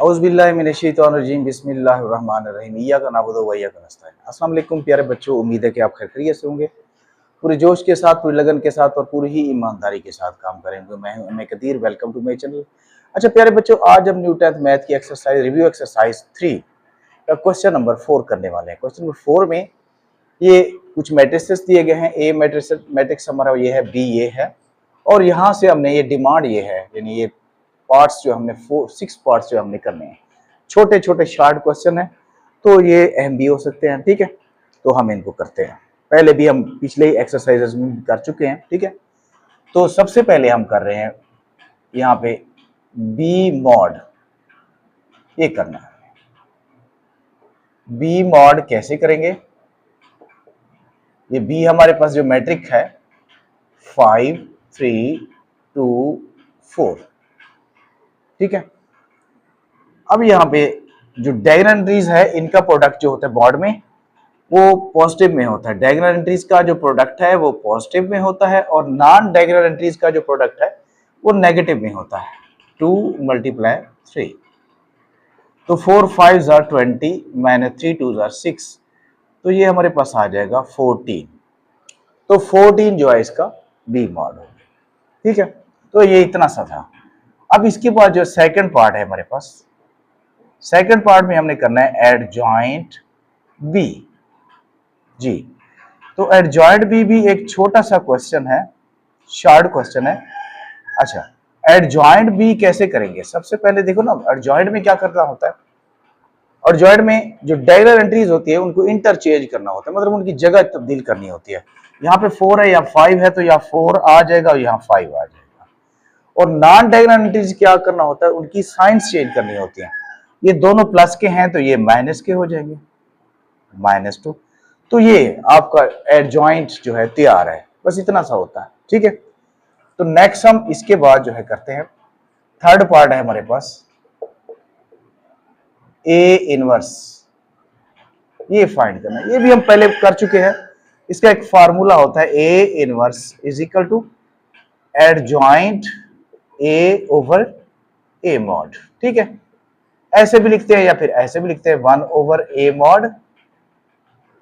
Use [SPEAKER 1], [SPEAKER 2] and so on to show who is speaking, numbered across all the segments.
[SPEAKER 1] औज़ुबिल्लाहिमिनश्शैतानिर्रजीम बिस्मिल्लाहिर्रहमानिर्रहीम इय्याका नअबुदु व इय्याका नस्तईन। अस्सलाम वालेकुम प्यारे बच्चों, उम्मीद है कि आप खैरियत से होंगे। पूरे जोश के साथ, पूरी लगन के साथ और पूरी ही ईमानदारी के साथ काम करेंगे। मैं हूं M Kadir, welcome to my channel. अच्छा प्यारे बच्चों, आज हम न्यू 10th मैथ की एक्सरसाइज रिव्यू एक्सरसाइज 3 का क्वेश्चन नंबर 4 करने वाले हैं। क्वेश्चन नंबर 4 में ये कुछ मैट्रिसेस दिए गए हैं। ए मैट्रिक्स हमारा ये है, बी ये है, और यहाँ से हमने ये डिमांड ये है, यानी ये पार्ट्स जो हमने 6 पार्ट्स जो हमने करने हैं। छोटे छोटे शार्ट क्वेश्चन है, तो ये अहम भी हो सकते हैं। ठीक है, तो हम इनको करते हैं। पहले भी हम पिछले एक्सरसाइजेस में कर चुके हैं। ठीक है, तो सबसे पहले हम कर रहे हैं यहाँ पे बी मॉड, ये करना है। बी मॉड कैसे करेंगे? ये बी हमारे पास जो मैट्रिक है 5 3 2 4। ठीक है, अब यहाँ पे जो डायगोनल एंट्रीज है, इनका प्रोडक्ट जो होता है मॉड में वो पॉजिटिव में होता है। डायगोनल एंट्रीज का जो प्रोडक्ट है वो पॉजिटिव में होता है, और नॉन डायगोनल एंट्रीज का जो प्रोडक्ट है वो नेगेटिव में होता है। 2 × 3, तो 4 5 = 20 - 3 2 = 6, तो ये हमारे पास आ जाएगा 14। तो 14 जो है इसका बी मॉड हो। ठीक है, तो ये इतना सा था। अब इसके बाद जो सेकंड पार्ट है हमारे पास, सेकंड पार्ट में हमने करना है एडजॉइंट बी जी। तो एडजॉइंट बी भी एक छोटा सा क्वेश्चन है, शॉर्ट क्वेश्चन है। अच्छा, एडजॉइंट बी कैसे करेंगे? सबसे पहले देखो ना, एडजॉइंट में क्या करना होता है। एडजॉइंट में जो डायगोनल एंट्रीज होती है उनको इंटरचेंज करना होता है, मतलब उनकी जगह तब्दील करनी होती है। यहाँ पे 4 है या 5 है, तो यहाँ 4 आ जाएगा और यहाँ 5 आ जाएगा। और नॉन डायगोनल एंट्रीज क्या करना होता है, उनकी साइंस चेंज करनी होती है। ये दोनों प्लस के हैं तो ये माइनस के हो जाएंगे, -2। तो ये आपका एडजॉइंट जो है तैयार है, बस इतना सा होता है। ठीक है, तो नेक्स्ट हम इसके बाद जो है करते हैं, थर्ड पार्ट है हमारे पास ए इनवर्स, ये फाइंड करना है। ये भी हम पहले कर चुके हैं। इसका एक फार्मूला होता है, A inverse = adjoint A over A mod. ठीक है, ऐसे भी लिखते हैं या फिर ऐसे भी लिखते हैं, 1/a मॉड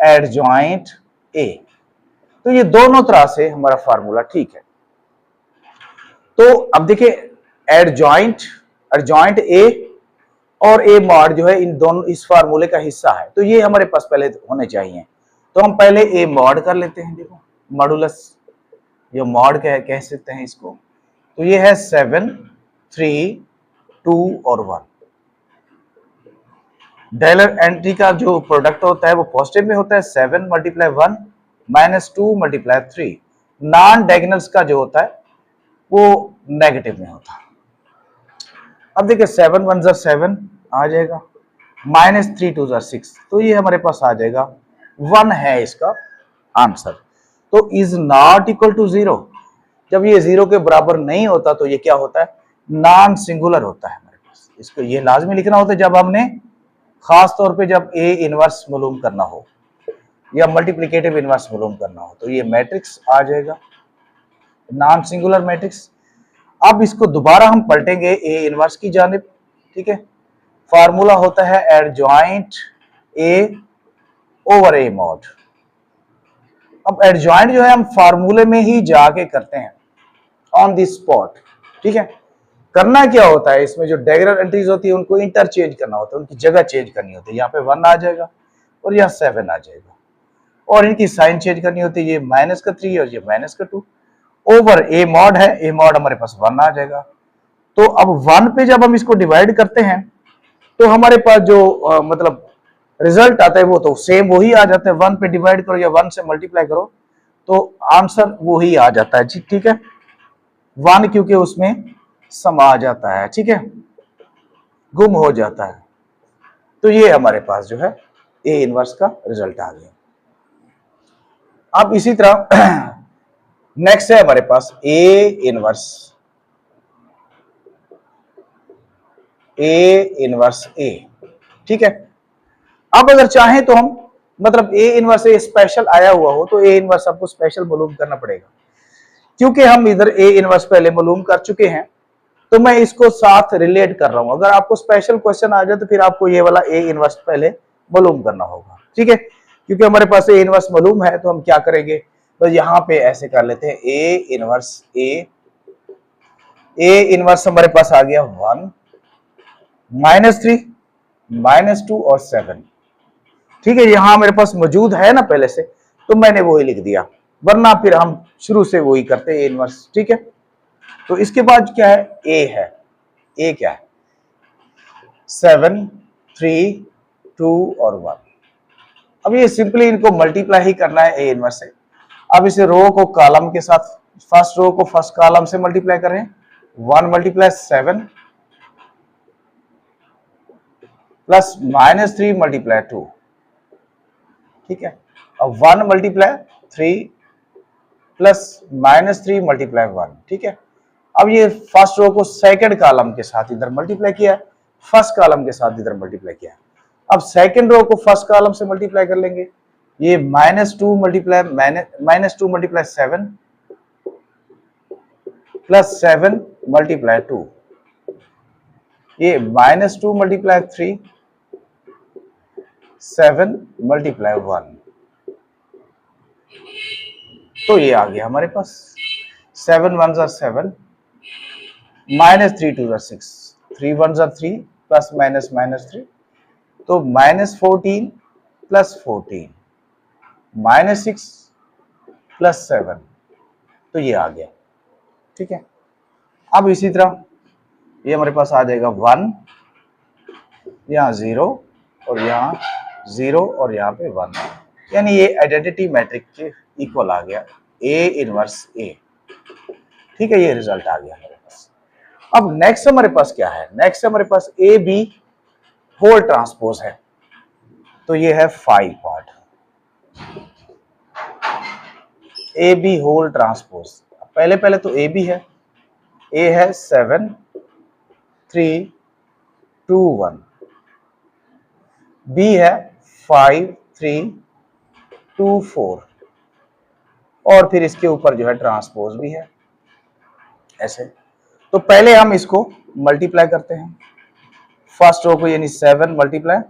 [SPEAKER 1] एडजॉइंट ए। तो ये दोनों तरह से हमारा फार्मूला ठीक है। तो अब देखिए, एडजॉइंट ए और ए मॉड जो है, इन दोनों इस फार्मूले का हिस्सा है, तो ये हमारे पास पहले होने चाहिए। तो हम पहले ए मॉड कर लेते हैं। देखो, मॉडुलस या मॉड कह सकते हैं इसको। तो ये है 7 3 2 और 1। डायगोनल एंट्री का जो प्रोडक्ट होता है वो पॉजिटिव में होता है, 7 × 1 -2 × 3। नॉन डायगोनल्स का जो होता है वो नेगेटिव में होता है। अब देखिए, 7 1 = 7 आ जाएगा, -3 2 = 6, तो ये हमारे पास आ जाएगा 1 है इसका आंसर। तो इज नॉट इक्वल टू 0। जब ये 0 के बराबर नहीं होता तो ये क्या होता है, नॉन सिंगुलर होता है हमारे पास। इसको ये लाजमी लिखना होता है जब हमने खास तौर पे जब ए इनवर्स मालूम करना हो या मल्टीप्लिकेटिव इनवर्स मालूम करना हो, तो ये मैट्रिक्स आ जाएगा, नॉन सिंगुलर मैट्रिक्स। अब इसको दोबारा हम पलटेंगे ए इनवर्स की जानिब। ठीक है, फार्मूला होता है adjoint A over A mod. अब एडजॉइंट जो है हम फार्मूले में ही जाके करते हैं, ऑन द स्पॉट। ठीक है, करना क्या होता है, इसमें जो डायगोनल एंट्रीज होती है उनको इंटरचेंज करना होता है, उनकी जगह चेंज करनी होती है। यहाँ पे 1 आ जाएगा और यहाँ 7 आ जाएगा, और इनकी साइन चेंज करनी होती है। ये -3 और ये -2 ओवर ए मॉड है, ए मॉड हमारे पास 1 आ जाएगा। तो अब 1 पे जब हम इसको डिवाइड करते हैं तो हमारे पास जो मतलब रिजल्ट आता है वो तो सेम वही आ जाता है। 1 पे डिवाइड करो या 1 से मल्टीप्लाई करो तो आंसर वही आ जाता है जी। ठीक है, 1 क्योंकि उसमें समा जाता है, ठीक है, गुम हो जाता है। तो ये हमारे पास जो है ए इनवर्स का रिजल्ट आ गया। अब इसी तरह नेक्स्ट है हमारे पास ए इनवर्स ए। ठीक है, अब अगर चाहें तो हम मतलब ए इनवर्स ए स्पेशल आया हुआ हो तो ए इनवर्स आपको स्पेशल मालूम करना पड़ेगा, क्योंकि हम इधर ए इनवर्स पहले मालूम कर चुके हैं। तो मैं इसको साथ रिलेट कर रहा हूं। अगर आपको स्पेशल क्वेश्चन आ जाए तो फिर आपको ये वाला ए इनवर्स पहले मालूम करना होगा, ठीक है। क्योंकि हमारे पास ए इनवर्स मालूम है तो हम क्या करेंगे, बस यहाँ पे ऐसे कर लेते हैं ए इनवर्स ए इनवर्स हमारे पास आ गया 1 -3 -2 और 7, ठीक है। यहां मेरे पास मौजूद है ना पहले से, तो मैंने वही लिख दिया, वरना फिर हम शुरू से वही करते हैं ए इनवर्स, ठीक है। तो इसके बाद क्या है, ए क्या है 7 3 2 और 1। अब ये सिंपली इनको मल्टीप्लाई ही करना है ए इनवर्स से। अब इसे रो को कॉलम के साथ, फर्स्ट रो को फर्स्ट कॉलम से मल्टीप्लाई करें, 1 × 7 प्लस -3 × 2, ठीक है। अब 1 × 3 प्लस -3 × 1, ठीक है। अब ये फर्स्ट रो को सेकंड कॉलम के साथ इधर मल्टीप्लाई किया, फर्स्ट कॉलम के साथ इधर मल्टीप्लाई किया। अब सेकंड रो को फर्स्ट कॉलम से मल्टीप्लाई कर लेंगे, ये -2 × 7 प्लस 7 × 2, ये -2 × 3 7 × 1। तो ये आ गया हमारे पास 7 1 = 7 -3 2 = 6, 3 1 = 3 प्लस -3, तो -14 प्लस 14 -6 प्लस 7, तो ये आ गया, ठीक है। अब इसी तरह ये हमारे पास आ जाएगा 1, यहाँ 0 और यहाँ 0 और यहाँ पे 1, यानी ये आइडेंटिटी मैट्रिक्स के इक्वल आ गया ए इनवर्स ए, ठीक है। ये रिजल्ट आ गया हमारे पास। अब नेक्स्ट हमारे पास क्या है, नेक्स्ट हमारे पास ए बी होल ट्रांसपोज है, तो ये है 5 part A B whole transpose. पहले तो ए बी है, ए है 7 3 2 1, बी है 5 3 2 4, और फिर इसके ऊपर जो है ट्रांसपोज भी है ऐसे। तो पहले हम इसको मल्टीप्लाई करते हैं, फर्स्ट रो को, यानी 7 ×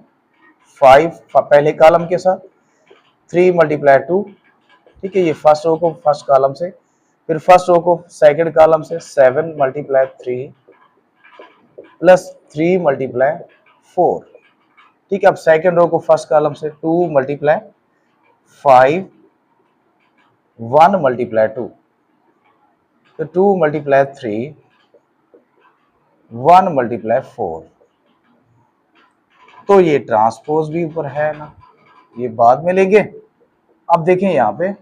[SPEAKER 1] 5 पहले कॉलम के साथ, 3 × 2, ठीक है। ये फर्स्ट रो को फर्स्ट कॉलम से, फिर फर्स्ट रो को सेकंड कॉलम से 7 × 3 प्लस 3 × 4, ठीक है। अब सेकंड रो को फर्स्ट कॉलम से 2 × 5 1 × 2, तो 2 × 3 1 × 4, तो ये ट्रांसपोज भी ऊपर है ना, ये बाद में लेंगे। अब देखें यहाँ पे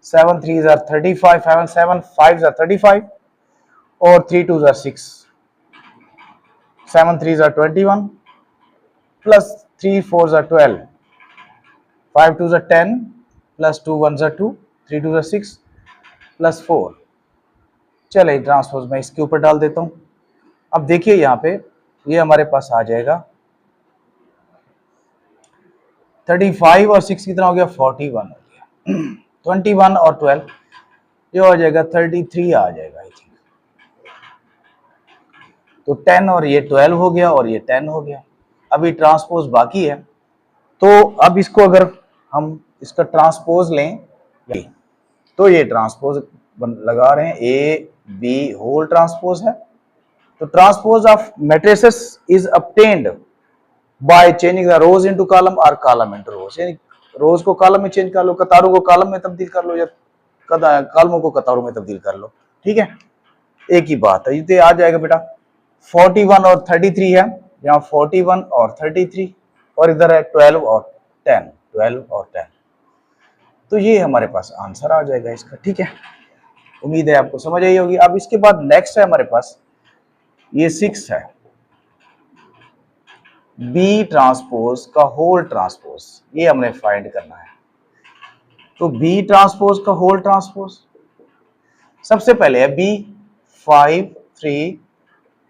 [SPEAKER 1] 7 3 = 35, 7 5 = 35 और 3 2 = 6, 7 3 = 21 प्लस 3 4 = 12, 5 2 = 10 प्लस 2 1 = 2, 3 2 = 6 प्लस 4। चले ट्रांसपोज मैं इसके ऊपर डाल देता हूं। अब देखिए यहाँ पे ये हमारे पास आ जाएगा 35 और 6 कितना हो गया, 41 हो गया। 21 और 12 ये हो जाएगा 33 आ जाएगा आई थिंक। तो 10 और ये 12 हो गया और ये 10 हो गया। अभी ट्रांसपोज बाकी है, तो अब इसको अगर हम इसका ट्रांसपोज लें, तो ये ट्रांसपोज लगा रहे हैं, ए बी होल ट्रांसपोज है। तो transpose of matrices is obtained by changing the rose into column और कॉलम इनटू रोज, यानी रोज को कॉलम में चेंज कर लो, कतारों को कॉलम में तब्दील कर लो, या कॉलमों को कतारों में तब्दील कर लो, ठीक है। एक ही बात है। ये आ जाएगा बेटा 41 और 33 है, यहाँ 41 और 33, और इधर है 12 और 10, 12 और 10। तो ये हमारे पास आंसर आ जाएगा इसका, ठीक है। उम्मीद है आपको समझ आई होगी। अब इसके बाद नेक्स्ट है हमारे पास ये 6 है, बी ट्रांसपोज का होल ट्रांसपोज, ये हमने फाइंड करना है। तो बी ट्रांसपोज का होल ट्रांसपोज सबसे पहले है बी 5 3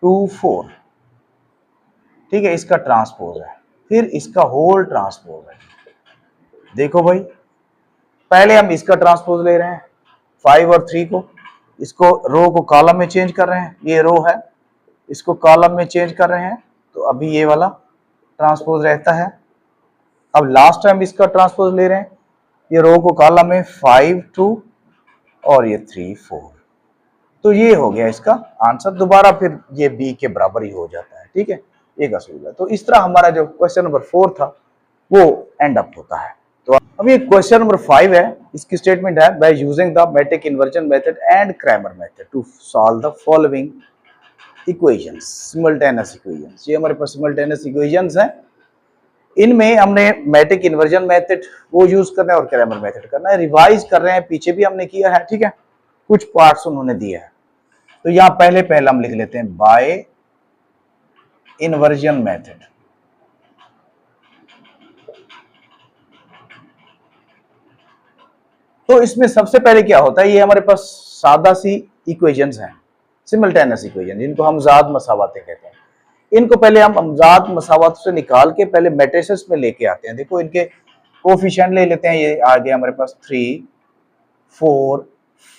[SPEAKER 1] 2 4, ठीक है, इसका ट्रांसपोज है। फिर इसका होल ट्रांसपोज है। देखो भाई, पहले हम इसका ट्रांसपोज ले रहे हैं 5 और 3 को, इसको रो को कॉलम में चेंज कर रहे हैं, ये रो है, इसको कॉलम में चेंज कर रहे हैं तो अभी ये वाला ट्रांसपोज रहता है। अब लास्ट टाइम इसका ट्रांसपोज ले रहे हैं, ये रो को कॉलम में 5 2 और ये 3 4, तो ये हो गया इसका आंसर। दोबारा फिर ये बी के बराबर ही हो जाता है, ठीक है, ये का सोल्यूशन। तो इस तरह हमारा जो क्वेश्चन नंबर 4 था वो एंड अप होता है। तो अभी क्वेश्चन नंबर 5 है, इसकी स्टेटमेंट है by using the matrix inversion method and Cramer method to solve the following equations, simultaneous equations. ये हमारे पास सिमल्टेनियस इक्वेशंस हैं, इनमें हमने मैट्रिक इन्वर्जन मेथड वो यूज करना है और क्रैमर मेथड करना है। रिवाइज कर रहे हैं, पीछे भी हमने किया है, ठीक है, कुछ पार्ट्स उन्होंने दिए हैं। तो यहां पहले हम लिख लेते हैं बाय इन्वर्जन मेथड। तो इसमें सबसे पहले क्या होता है, ये हमारे पास सादा सी इक्वेशंस हैं, सिमल्टेनियस इक्वेशन, जिनको हम ज़ाद मसावातें कहते हैं। इनको पहले हम अमजाद मसावत से निकाल के पहले मैट्रिसेस में लेके आते हैं। देखो इनके कोफिशिएंट ले लेते हैं, ये आ गया हमारे पास 3 4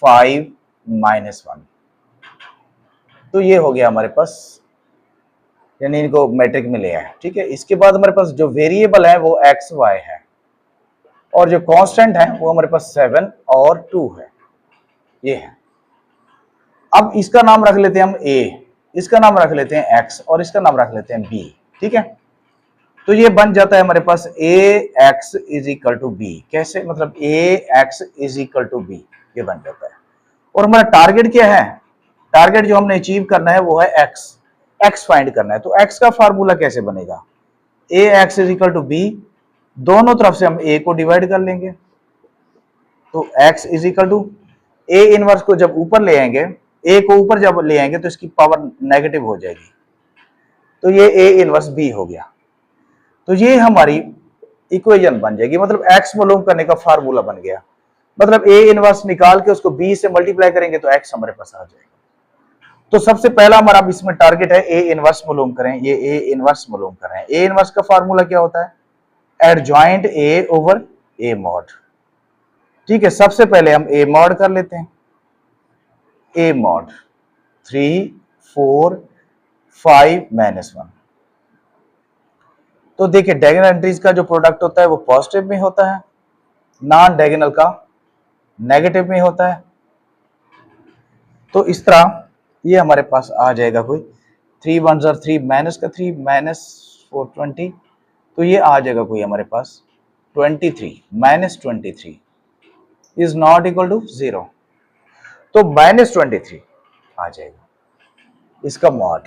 [SPEAKER 1] 5 -1, तो ये हो गया हमारे पास, यानी इनको मैट्रिक में ले आए, ठीक है। इसके बाद हमारे पास जो वेरिएबल है वो एक्स वाई है और जो कांस्टेंट है वो हमारे पास 7 और 2 है, ये है। अब इसका नाम रख लेते हैं हम ए, इसका नाम रख लेते हैं एक्स और इसका नाम रख लेते हैं बी, ठीक है। तो ये बन जाता है हमारे पास A x is equal to B. कैसे, मतलब A x is equal to B, ये बन जाता है। और हमारा टारगेट क्या है, टारगेट जो हमने अचीव करना है वो है एक्स, एक्स फाइंड करना है। तो एक्स का फार्मूला कैसे बनेगा, A x is equal to B, दोनों तरफ से हम ए को डिवाइड कर लेंगे। तो x is equal to A inverse को जब ऊपर ले आएंगे, ए को ऊपर जब ले आएंगे तो इसकी पावर नेगेटिव हो जाएगी, तो ये ए इनवर्स बी हो गया। तो ये हमारी इक्वेशन बन जाएगी, मतलब एक्स मालूम करने का फार्मूला बन गया। मतलब ए इनवर्स निकाल के उसको बी से मल्टीप्लाई करेंगे तो एक्स हमारे पास आ जाएगा। तो सबसे पहला हमारा इसमें टारगेट है ए इनवर्स मालूम करें, ये ए इनवर्स मालूम करें। ए इनवर्स का फार्मूला क्या होता है, adjoint A over A mod, ठीक है। सबसे पहले हम ए मॉड कर लेते हैं, ए मॉड 3 4 5 -1। तो देखिए डायगोनल एंट्रीज का जो प्रोडक्ट होता है वो पॉजिटिव में होता है, नॉन डायगोनल का नेगेटिव में होता है। तो इस तरह ये हमारे पास आ जाएगा कोई 3 1 3 माइनस का 3 -4 20, तो ये आ जाएगा कोई हमारे पास 23 -23 इज नॉट इक्वल टू 0, तो -23 आ जाएगा इसका मॉड,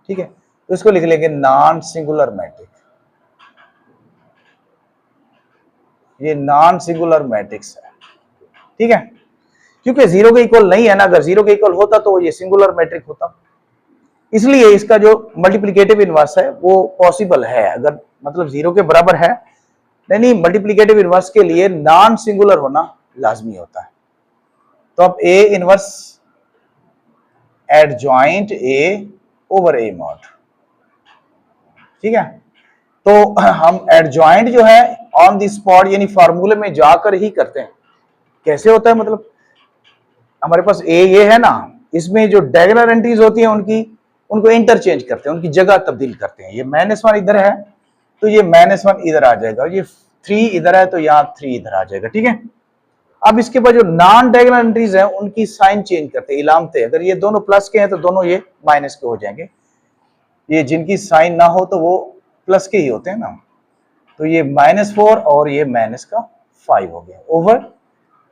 [SPEAKER 1] ठीक है। तो इसको लिख लेंगे नॉन सिंगुलर मैट्रिक, ये नॉन सिंगुलर मैट्रिक्स है, ठीक है, क्योंकि 0 के इक्वल नहीं है ना। अगर 0 के इक्वल होता तो ये सिंगुलर मैट्रिक होता, इसलिए इसका जो मल्टीप्लिकेटिव इनवर्स है वो पॉसिबल है। अगर मतलब 0 के बराबर है, नहीं, मल्टीप्लिकेटिव इनवर्स के लिए नॉन सिंगुलर होना लाजमी होता है। तो अब A inverse adjoint A over A mod, ठीक है। तो हम एडजॉइंट जो है ऑन द स्पॉट यानी फार्मूले में जाकर ही करते हैं। कैसे होता है, मतलब हमारे पास ए ये है ना, इसमें जो डायगोनल एंट्रीज होती हैं उनको इंटरचेंज करते हैं, उनकी जगह तब्दील करते हैं। ये -1 इधर है तो ये -1 इधर आ जाएगा, ये 3 इधर है तो यहाँ 3 इधर आ जाएगा, ठीक है। अब इसके बाद जो नॉन डायगोनल एंट्रीज हैं उनकी साइन चेंज करते हैं, इलामते। अगर ये दोनों प्लस के हैं तो दोनों ये माइनस के हो जाएंगे, ये जिनकी साइन ना हो तो वो प्लस के ही होते हैं ना। तो ये -4 और ये -5 हो गया ओवर,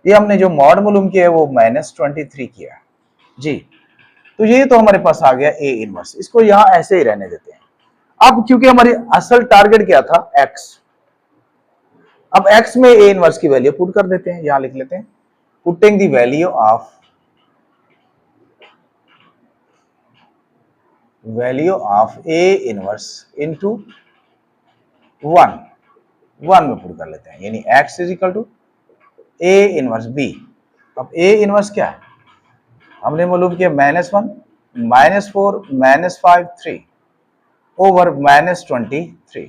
[SPEAKER 1] ये हमने जो मॉड मालूम किया है वो -23 किया है जी। तो ये तो हमारे पास आ गया ए इनवर्स, इसको यहां ऐसे ही रहने देते हैं। अब क्योंकि हमारी असल टारगेट क्या था, एक्स, अब एक्स में ए इनवर्स की वैल्यू पुट कर देते हैं, यहां लिख लेते हैं putting the value of A inverse into 1 में पुट कर लेते हैं, यानी x is equal to A inverse B. अब ए इनवर्स क्या है, हमने मालूम किया -1 -4 -5 3 ओवर -23,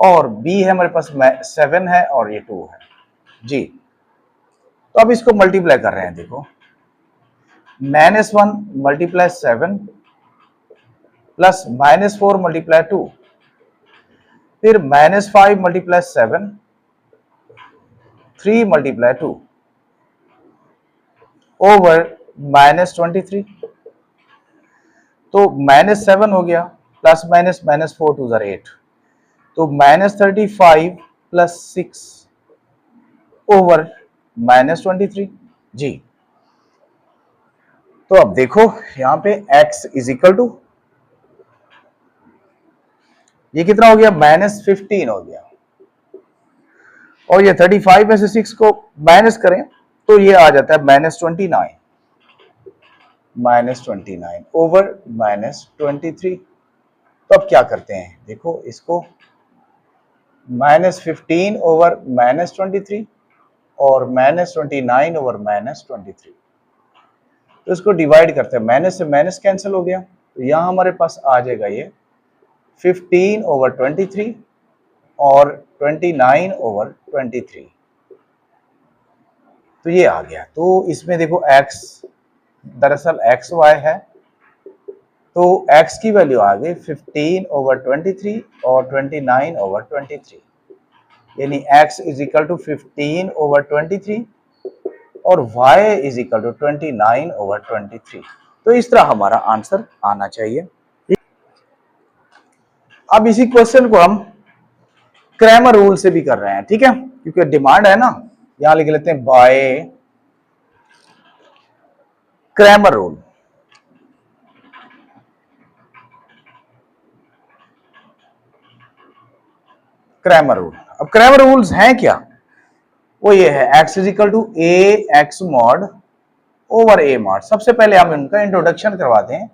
[SPEAKER 1] और बी है हमारे पास 7 है और ये 2 है जी। तो अब इसको मल्टीप्लाई कर रहे हैं, देखो -1 मल्टीप्लाई 7 प्लस -4 मल्टीप्लाई 2, फिर -5 मल्टीप्लाई 7, 3 मल्टीप्लाई 2 ओवर -23। तो -7 हो गया, प्लस माइनस -4 2 जार 8, तो -35 प्लस 6 ओवर -23 जी। तो अब देखो यहां पे x इज इक्वल टू, ये कितना हो गया, -15 हो गया, और ये 35 में से 6 को माइनस करें तो ये आ जाता है -29 ओवर -23। तो अब क्या करते हैं, देखो इसको -15 ओवर -23 और -29 ओवर -23, तो इसको डिवाइड करते हैं, माइनस से माइनस कैंसिल हो गया, तो यहां हमारे पास आ जाएगा ये 15 ओवर 23 और 29 ओवर 23, तो ये आ गया। तो इसमें देखो x दरअसल एक्स वाई है, तो x की वैल्यू आ गई 15 ओवर 23 और 29 ओवर 23, यानी x is equal to 15 over 23 और y is equal to 29 over 23। तो इस तरह हमारा आंसर आना चाहिए। अब इसी क्वेश्चन को हम क्रैमर रूल से भी कर रहे हैं, ठीक है, क्योंकि डिमांड है ना, यहां लिख लेते हैं by Cramer rule. Cramer rule, अब क्रैमर रूल्स हैं क्या, वो ये है x is equal to A x mod over A mod. सबसे पहले हम इनका इंट्रोडक्शन करवाते हैं,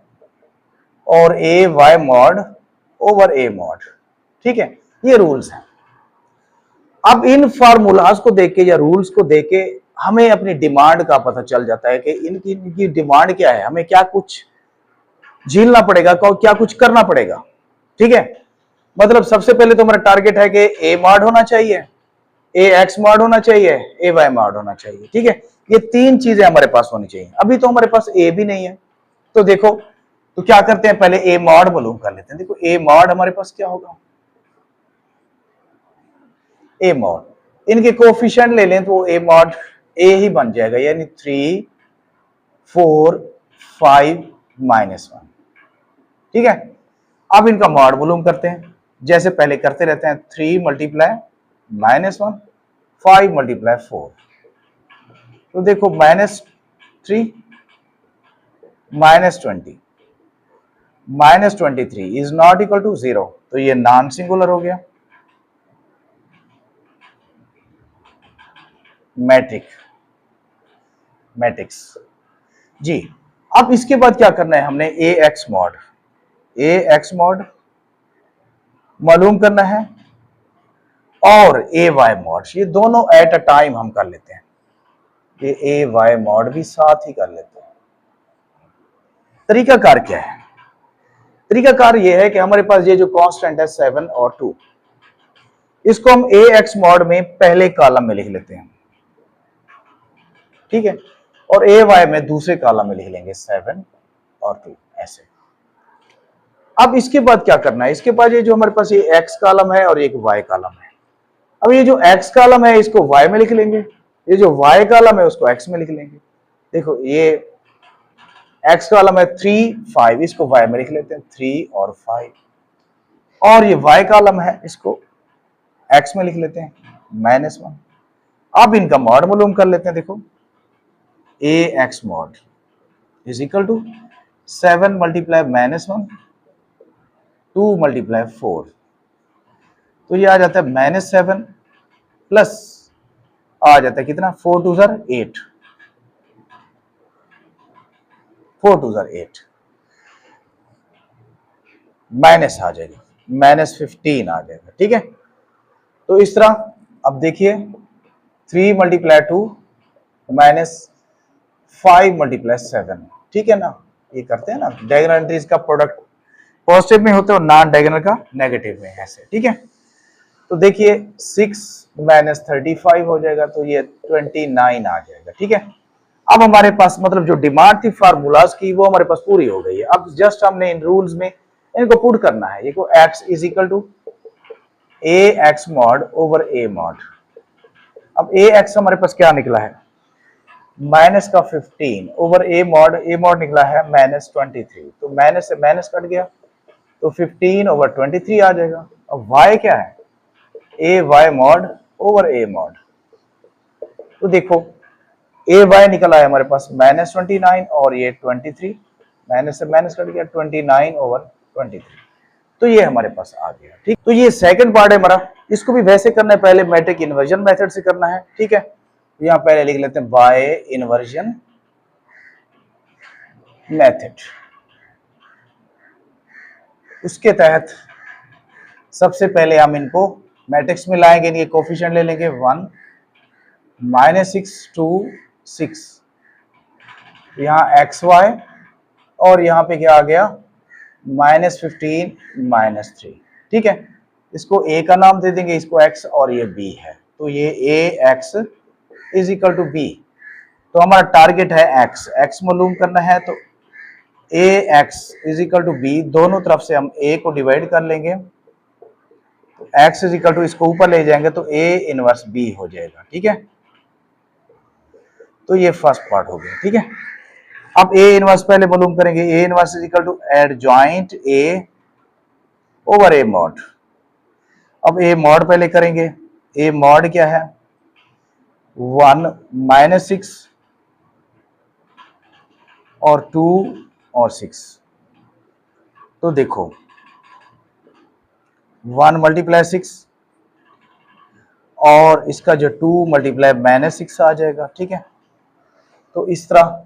[SPEAKER 1] और A y mod over A mod, ठीक है, ये रूल्स हैं। अब इन फार्मूलाज को देख के या रूल्स को देख के हमें अपनी डिमांड का पता चल जाता है कि इनकी डिमांड क्या है, हमें क्या कुछ झीलना पड़ेगा, क्या कुछ करना पड़ेगा, ठीक है। मतलब सबसे पहले तो हमारा टारगेट है कि ए मॉड होना चाहिए, ए एक्स मॉड होना चाहिए, ए वाई मॉड होना चाहिए, ठीक है, ये तीन चीजें हमारे पास होनी चाहिए। अभी तो हमारे पास ए भी नहीं है, तो देखो तो क्या करते हैं, पहले ए मॉड मालूम कर लेते हैं। देखो ए मॉड हमारे पास क्या होगा, ए मॉड इनके कोफिशिएंट ले लें तो ए मॉड ए ही बन जाएगा, यानी 3 4 5 -1, ठीक है। अब इनका मॉड मालूम करते हैं, जैसे पहले करते रहते हैं, 3 मल्टीप्लाई -1 5 मल्टीप्लाई 4, तो देखो -3 -20 -23 इज नॉट इक्वल टू 0, तो ये नॉन सिंगुलर हो गया, मैट्रिक्स जी। अब इसके बाद क्या करना है, हमने ए एक्स मॉड मालूम करना है और ए वाई मॉड, ये दोनों एट अ टाइम हम कर लेते हैं, ये ए वाई मॉड भी साथ ही कर लेते हैं। तरीकाकार क्या है, तरीकाकार ये है कि हमारे पास ये जो कांस्टेंट है 7 और 2, इसको हम ए एक्स मॉड में पहले कॉलम में लिख लेते हैं, ठीक है, और ए वाई में दूसरे कॉलम में लिख लेंगे 7 और 2 ऐसे। अब इसके बाद क्या करना है, इसके बाद ये जो हमारे पास ये एक्स कॉलम है और एक वाई कॉलम है, अब ये जो एक्स कॉलम है इसको वाई में लिख लेंगे, ये जो वाई कॉलम है उसको एक्स में लिख लेंगे। देखो ये एक्स कॉलम है 3 5, इसको वाई में लिख लेते हैं 3 और 5, और ये वाई कॉलम है इसको एक्स में लिख लेते हैं -1। अब इनका मॉड मालूम कर लेते हैं, देखो A x mod is equal to 7 multiply -1 2 multiply 4, तो ये आ जाता है -7 प्लस आ जाता है कितना, 4 2 जार 8, 4 2 जार 8 माइनस आ जाएगा, -15 आ जाएगा, ठीक है। तो इस तरह अब देखिए 3 मल्टीप्लाई 2 -5 मल्टीप्लाई 7, ठीक है ना, ये करते हैं ना, डायगोनल एंट्रीज का प्रोडक्ट पॉजिटिव में होता है और नॉन डायगोनल का नेगेटिव में, ऐसे, ठीक है। तो देखिए 6 -35 हो जाएगा, तो ये 29 आ जाएगा, ठीक है। अब हमारे पास मतलब जो डिमांड थी फार्मूलाज की वो हमारे पास पूरी हो गई है। अब जस्ट हमने इन रूल्स में इनको पुट करना है। देखो x is equal to A x mod over A mod. अब ए एक्स हमारे पास क्या निकला है, माइनस का 15 ओवर ए मॉड निकला है माइनस 23। तो माइनस से माइनस कट गया तो 15 ओवर 23 आ जाएगा। अब y क्या है, ए y mod over A mod. तो देखो ए वाई निकला है हमारे पास माइनस 29 और ये 23, माइनस से माइनस कट गया 29 ओवर 23। तो ये हमारे पास आ गया। ठीक, तो ये सेकंड पार्ट है हमारा। इसको भी वैसे करना है, पहले मैट्रिक इन्वर्जन मेथड से करना है। ठीक है, यहां पहले लिख लेते हैं बाय इन्वर्जन मेथड। उसके तहत सबसे पहले हम इनको मैट्रिक्स में लाएंगे, इनके कोफिशिएंट ले लेंगे 1 -6 2 6, यहाँ एक्स वाई और यहाँ पे क्या आ गया -15 -3। ठीक है, इसको a का नाम दे देंगे, इसको x और ये b है। तो ये ax is equal to b। तो हमारा टारगेट है x मालूम करना है। तो ax is equal to b, दोनों तरफ से हम a को डिवाइड कर लेंगे। तो x इज इक्वल टू इसको ऊपर ले जाएंगे तो a इनवर्स b हो जाएगा। ठीक है, तो ये फर्स्ट पार्ट हो गया। ठीक है, अब ए इनवर्स पहले मालूम करेंगे। A inverse is equal to adjoint A over A mod. अब ए मॉड पहले करेंगे। ए मॉड क्या है, 1 -6 और 2 और 6। तो देखो 1 × 6 और इसका जो 2 × -6 आ जाएगा। ठीक है, तो इस तरह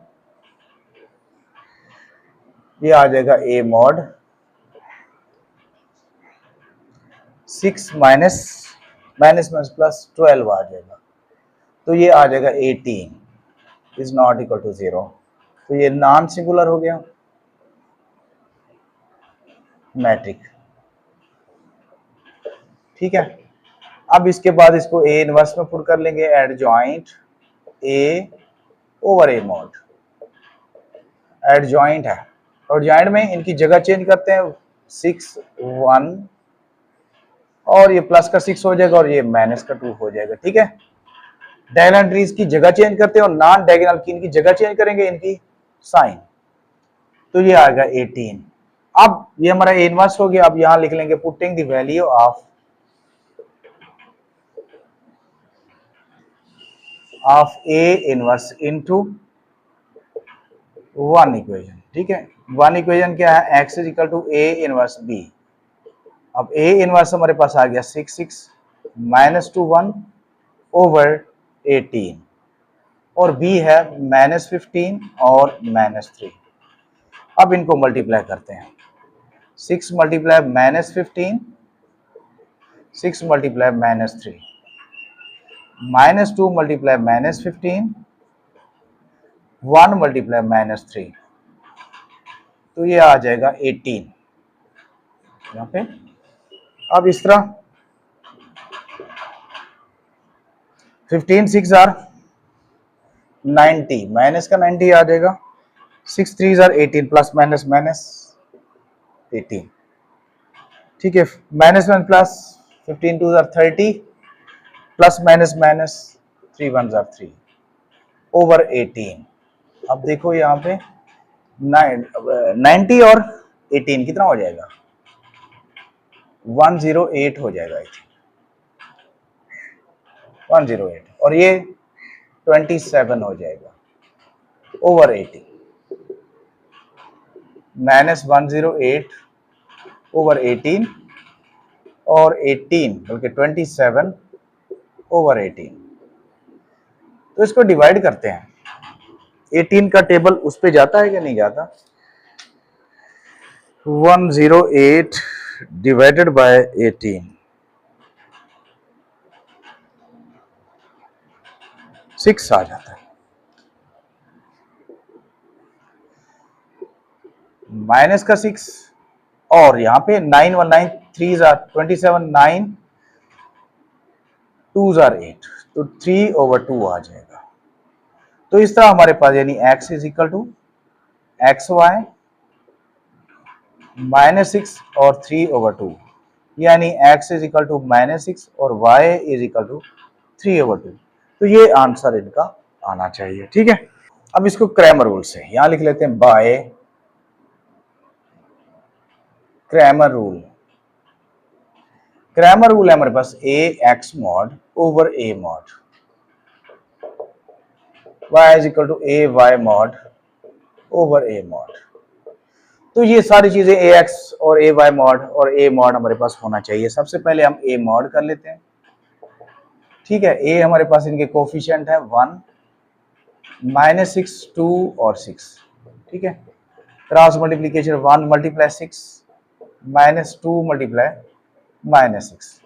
[SPEAKER 1] ये आ जाएगा ए मॉड 6 माइनस प्लस 12 आ जाएगा। तो ये आ जाएगा 18 इज नॉट इक्वल टू 0। तो ये नॉन सिंगुलर हो गया मैट्रिक। ठीक है, अब इसके बाद इसको ए इनवर्स में पुट कर लेंगे, adjoint A over A mod. Adjoint है और जॉइंट में इनकी जगह चेंज करते हैं, 6 1 और ये प्लस का 6 हो जाएगा और ये माइनस का 2 हो जाएगा। ठीक है, डायगोनल एंट्रीज की जगह चेंज करते हैं और नॉन डायगोनल की इनकी जगह चेंज करेंगे, इनकी साइन। तो ये आएगा 18। अब ये हमारा ए इनवर्स हो गया। अब यहां लिख लेंगे putting the value of A inverse into 1 equation. ठीक है, 1 इक्वेशन क्या है, x is equal to A inverse b। अब ए इनवर्स हमारे पास आ गया 6 -2 1 ओवर 18 और b है -15 और -3। अब इनको मल्टीप्लाई करते हैं, 6 × -15 6 × -3 -2 × -15 1 × -3। तो ये आ जाएगा 18 यहाँ पे। अब इस तरह 15 6 आर 90 माइनस का 90 आ जाएगा, 6 3 आर 18 प्लस माइनस 18। ठीक है, minus plus 15 2 R 30 plus minus 3 1 R 3 over 18। अब देखो यहाँ पे 90 और 18 कितना हो जाएगा, 108 हो जाएगा। 108 और ये 27 हो जाएगा ओवर 80 -108 ओवर 18 और 18 बल्कि 27 ओवर 18। तो इसको डिवाइड करते हैं। 18 का टेबल उस पे जाता है कि नहीं जाता, 108 डिवाइडेड बाय 18 6 आ जाता है। माइनस का 6 और यहाँ पे 9 1 9 3 आर 27 9 2 आर 8 तो 3 ओवर 2 आ जाएगा। तो इस तरह हमारे पास यानी x is equal to x y -6 और 3/2, यानी x इज इक्वल टू -6 और y इज इक्वल टू 3/2। तो ये आंसर इनका आना चाहिए। ठीक है, अब इसको क्रैमर रूल से यहां लिख लेते हैं, by Cramer rule. Cramer rule है हमारे पास a x mod over a mod, y is equal to a y mod over a mod. तो ये सारी चीजें ए एक्स और ए वाई मॉड और ए मॉड हमारे पास होना चाहिए। सबसे पहले हम ए मॉड कर लेते हैं। ठीक है, ए हमारे पास इनके कोफिशिएंट है 1, -6, 2 और 6। ठीक है, क्रॉस मल्टीप्लीकेशन 1 मल्टीप्लाई 6 -2 मल्टीप्लाई -6,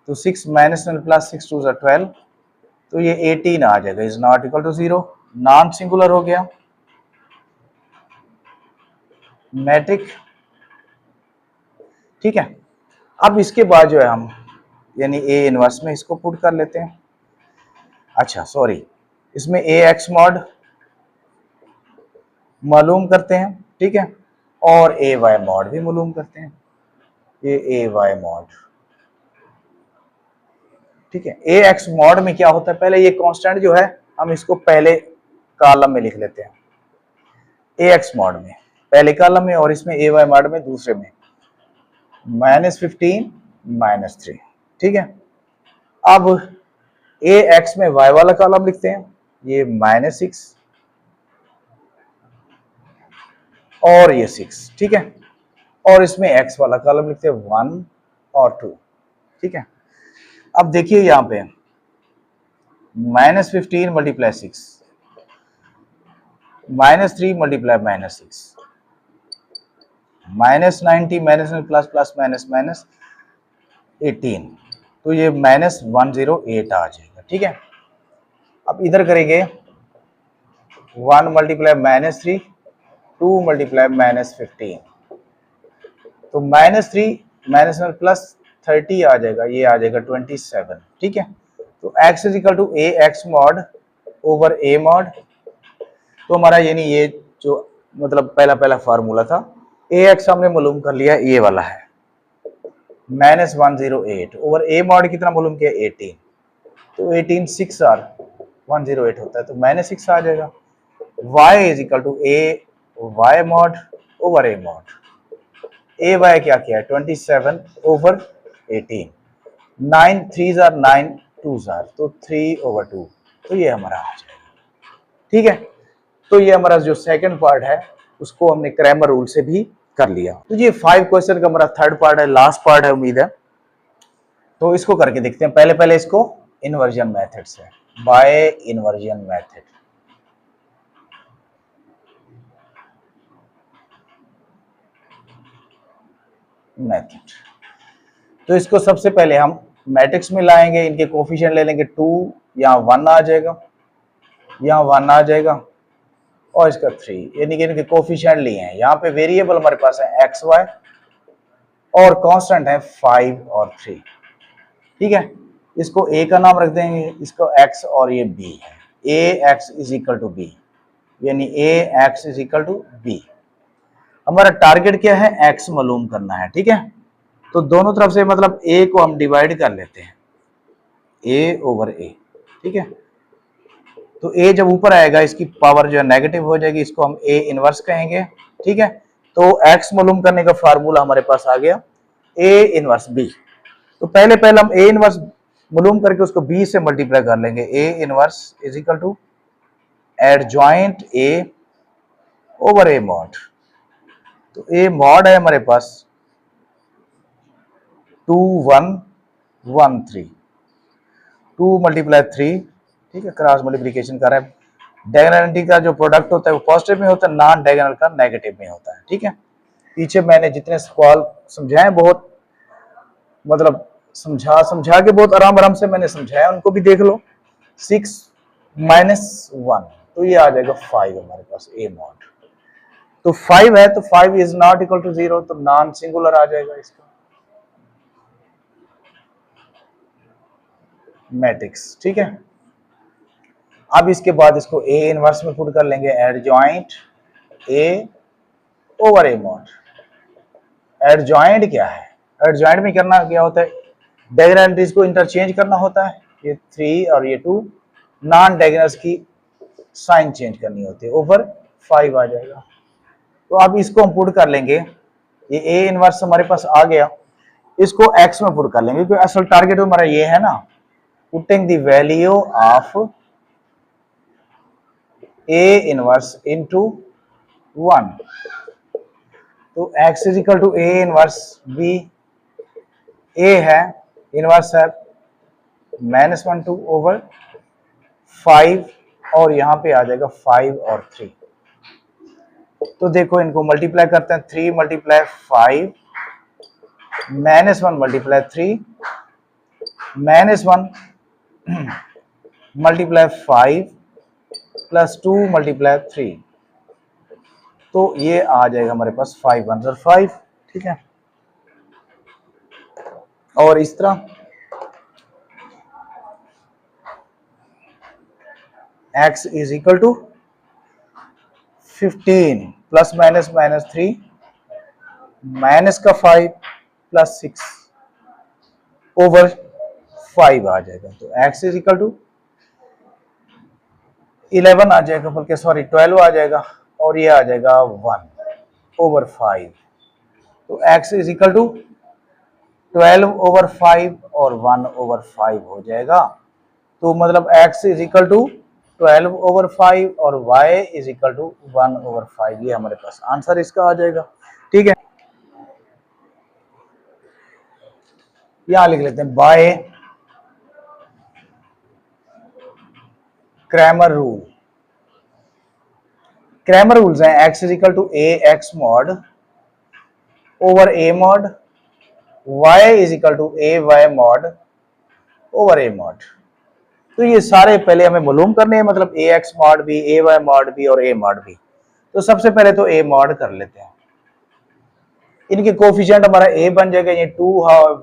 [SPEAKER 1] तो 6 -9 प्लस 6 2 12, तो ये 18 आ जाएगा। Is not equal to 0, non singular हो गया, मैट्रिक। ठीक है, अब इसके बाद जो है हम यानी ए इनवर्स में इसको पुट कर लेते हैं। अच्छा सॉरी, इसमें ए एक्स मॉड मालूम करते हैं। ठीक है, और ए वाई मॉड भी मालूम करते हैं, ये ए वाई मॉड। ठीक है, ए एक्स मॉड में क्या होता है, पहले ये कांस्टेंट जो है हम इसको पहले कॉलम में लिख लेते हैं, ए एक्स मॉड में पहले कॉलम में, और इसमें ए वाई मॉड में दूसरे में, -15 -3। ठीक है, अब ए एक्स में वाई वाला कॉलम लिखते हैं, ये -6 और ये 6। ठीक है, और इसमें एक्स वाला कॉलम लिखते हैं 1 और 2। ठीक है, अब देखिए यहां पे -15 multiply 6, -3 multiply -6, -90 -9 plus plus minus minus 18, तो ये -108 आ जाएगा। ठीक है, अब इधर करेंगे 1 मल्टीप्लाई -3, 2 मल्टीप्लाई -15, तो -3 -1 प्लस 30 आ जाएगा, ये आ जाएगा 27। ठीक है, तो x is equal to A x mod over A mod. तो हमारा यानी ये जो मतलब पहला पहला फार्मूला था, ए एक्स हमने मालूम कर लिया, ये वाला है -108 ओवर ए मॉड कितना मालूम किया 18, तो 18 6 आर 108 होता है, तो -6 आ जाएगा। y is equal to A y mod over A mod, A y क्या किया है 27 ओवर 18, 9 3 आर 9 2 आर, तो 3/2, तो ये हमारा आ जाएगा। ठीक है, तो ये हमारा जो सेकंड पार्ट है उसको हमने क्रैमर रूल से भी कर लिया। तो ये 5 क्वेश्चन का हमारा थर्ड पार्ट है, लास्ट पार्ट है उम्मीद है। तो इसको करके देखते हैं, पहले पहले इसको इन्वर्जन मेथड से, बाय इन्वर्जन मेथड। तो इसको सबसे पहले हम मैट्रिक्स में लाएंगे, इनके कोफिशिएंट ले लेंगे 2, यहाँ 1 आ जाएगा, यहाँ 1 आ जाएगा, और इसका 3, यानी कि इनके कोफिशिएंट लिए हैं। यहाँ पे वेरिएबल हमारे पास है एक्स वाई और कांस्टेंट है 5 और 3। ठीक है, इसको ए का नाम रख देंगे, इसको एक्स और ये बी है, A x is equal to B, यानी A x is equal to B. हमारा टारगेट क्या है, एक्स मालूम करना है। ठीक है, तो दोनों तरफ से मतलब ए को हम डिवाइड कर लेते हैं, ए ओवर ए। ठीक है, तो ए जब ऊपर आएगा इसकी पावर जो है नेगेटिव हो जाएगी, इसको हम ए इनवर्स कहेंगे। ठीक है, तो एक्स मालूम करने का फार्मूला हमारे पास आ गया ए इनवर्स बी। तो पहले पहले हम ए इनवर्स मालूम करके उसको बी से मल्टीप्लाई कर लेंगे, A inverse is equal to adjoint A over A mod. तो ए मॉड है हमारे पास 2 1 1 3, 2 मल्टीप्लाई 3। ठीक है, क्रॉस मल्टीप्लिकेशन कर रहा है, डायगोनलिटी का जो प्रोडक्ट होता है वो पॉजिटिव में होता है, नॉन डायगोनल का नेगेटिव में होता है। ठीक है, पीछे मैंने जितने सवाल समझाए बहुत मतलब समझा के बहुत आराम आराम से मैंने समझाया, उनको भी देख लो। 6 -1, तो ये आ जाएगा 5 हमारे पास ए मॉड। तो 5 है, तो 5 इज नॉट इक्वल टू 0, तो नॉन सिंगुलर आ जाएगा इसका मैट्रिक्स। ठीक है, अब इसके बाद इसको ए इनवर्स में पुट कर लेंगे, adjoint A over A mod. Adjoint क्या है? एडजॉइंट में करना क्या होता है, डायगोनल एंट्रीज को इंटरचेंज करना होता है, ये 3 और ये 2, नॉन डायगोनल्स की साइन चेंज करनी होती है, ओवर 5 आ जाएगा। तो अब इसको हम पुट कर लेंगे, ये ए इनवर्स हमारे पास आ गया, इसको एक्स में पुट कर लेंगे क्योंकि असल टारगेट हमारा ये है ना, putting the value of A inverse into 1। तो x is equal to A inverse B, A है इनवर्स है -1/2 ओवर 5 और यहाँ पे आ जाएगा 5 और 3। तो देखो इनको मल्टीप्लाई करते हैं, 3 multiply 5 -1 multiply 3 -1 multiply 5 plus 2 multiply 3, तो ये आ जाएगा हमारे पास 5/5, ठीक है। और इस तरह x is equal to 15 plus minus -3 minus का 5 प्लस 6 ओवर 5 आ जाएगा। तो x इज इक्वल टू 11 आ जाएगा, बल्कि सॉरी 12 आ जाएगा, और ये आ जाएगा 1 ओवर 5। तो x is equal to 12 over 5 और 1 ओवर 5 हो जाएगा। तो मतलब x is equal to 12 over 5 और y is equal to 1 over 5, ये हमारे पास आंसर इसका आ जाएगा, ठीक है। यहां लिख लेते हैं by Cramer rule. Cramer rules हैं x is equal to A x mod over A mod, y is equal to A y mod over A mod. तो ये सारे पहले हमें मालूम करने हैं, मतलब ए एक्स मॉड भी, ए वाई मॉड भी और ए मॉड भी। तो सबसे पहले तो ए मॉड कर लेते हैं। इनके कोफिशिएंट हमारा ए बन जाएगा, ये 2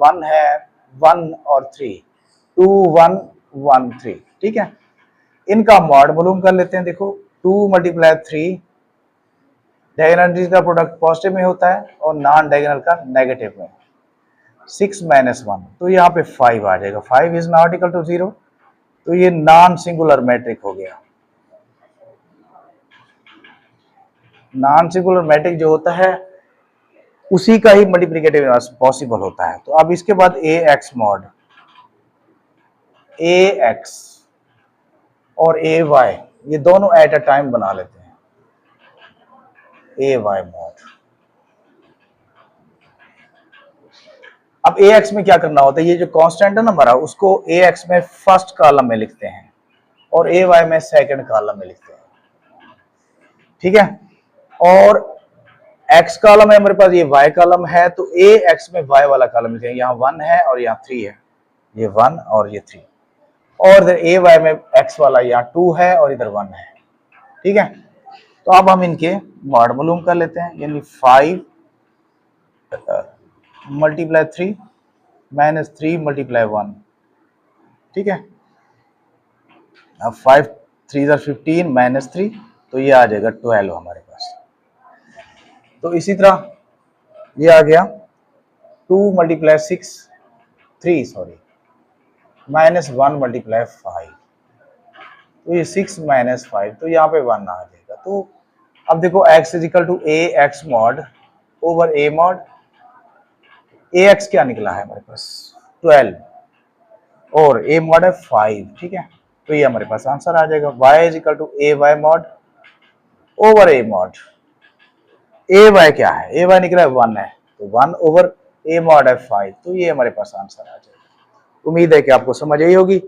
[SPEAKER 1] 1 है, 1 और 3, 2 1 1 3, ठीक है। इनका मॉड मालूम कर लेते हैं। देखो 2 मल्टीप्लाई 3, डायगोनल का प्रोडक्ट पॉजिटिव में होता है और नॉन डायगोनल का नेगेटिव में, 6 माइनस 1, तो यहाँ पे 5 आ जाएगा। 5 इज नॉट इक्वल टू 0, तो ये नॉन सिंगुलर मैट्रिक हो गया। नॉन सिंगुलर मैट्रिक जो होता है उसी का ही मल्टीप्लिकेटिव पॉसिबल होता है। तो अब इसके बाद ए एक्स मॉड, ए एक्स और ए वाई, ये दोनों एट अ टाइम बना लेते हैं, ए वाई मॉड। अब ए एक्स में क्या करना होता है, ये जो कांस्टेंट है ना हमारा, उसको ए एक्स में फर्स्ट कॉलम में लिखते हैं और ए वाई में सेकंड कॉलम में लिखते हैं, ठीक है। और एक्स कॉलम है हमारे पास, ये वाई कॉलम है, तो ए एक्स में वाई वाला कॉलम लिखेंगे। यहाँ 1 है और यहाँ 3 है, ये 1 और ये 3, और इधर ए वाई में एक्स वाला यहाँ 2 है और इधर 1 है, ठीक है। तो अब हम इनके मॉड मालूम कर लेते हैं, यानी 5 मल्टीप्लाई 3 माइनस 3 मल्टीप्लाई 1, ठीक है। अब 5 3 15 माइनस 3, तो ये आ जाएगा 12 हमारे पास। तो इसी तरह ये आ गया 2 मल्टीप्लाई 6 3 सॉरी माइनस 1 मल्टीप्लाई 5, तो ये 6 माइनस 5, तो यहाँ पे 1 आ जाएगा। तो अब देखो x is equal to A x mod over A mod, A x क्या निकला है हमारे पास 12 और ए मॉड है 5, ठीक है। तो ये हमारे पास आंसर आ जाएगा, y is equal to A y mod over A mod. A y क्या है, ए वाई निकला है 1 है, तो 1 ओवर ए मॉड है 5, तो ये हमारे पास आंसर आ जाएगा। उम्मीद है कि आपको समझ आई होगी।